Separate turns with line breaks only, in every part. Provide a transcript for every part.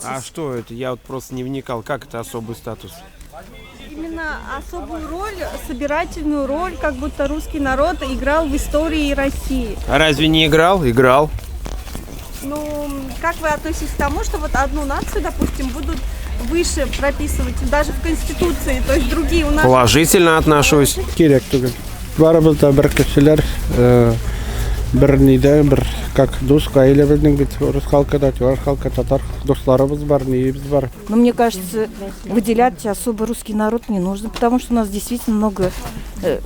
А что это? Я вот просто не вникал. Как это особый статус?
Именно особую роль, собирательную роль, как будто русский народ играл в истории России.
А разве не играл? Играл.
Ну, как вы относитесь к тому, что вот одну нацию, допустим, будут выше прописывать, даже в Конституции, то есть другие у нас...
Положительно отношусь.
Керек түгел. Барыбызда бір кісілер бір неде бір как дос гаилебіздің бит орыс халқы да чуваш халқы татар достарыбыз бар, неебіз бар.
Но мне кажется, выделять особо русский народ не нужно, потому что у нас действительно много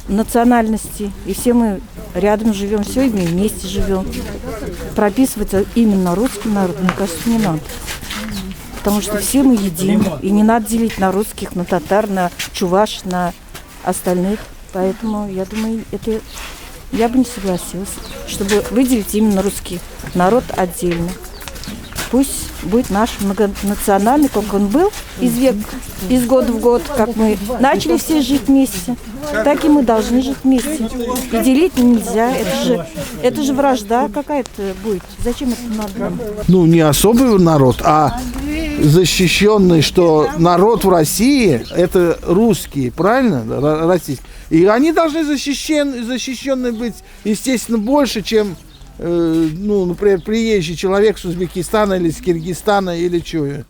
национальностей, и все мы рядом живем, все мы вместе живем. Прописывать именно русский народ, мне кажется, не надо. Потому что все мы едины, и не надо делить на русских, на татар, на чуваш, на остальных. Поэтому, я думаю, это я бы не согласилась, чтобы выделить именно русский народ отдельно. Пусть будет наш многонациональный, как он был из года в год, как мы начали все жить вместе, так и мы должны жить вместе. И делить нельзя, это же вражда какая-то будет. Зачем это надо?
Ну, не особый народ, а защищенный, что народ в России – это русские, правильно? Российские. И они должны защищены быть, естественно, больше, чем, ну, например, приезжий человек с Узбекистана или с Киргизстана или чего.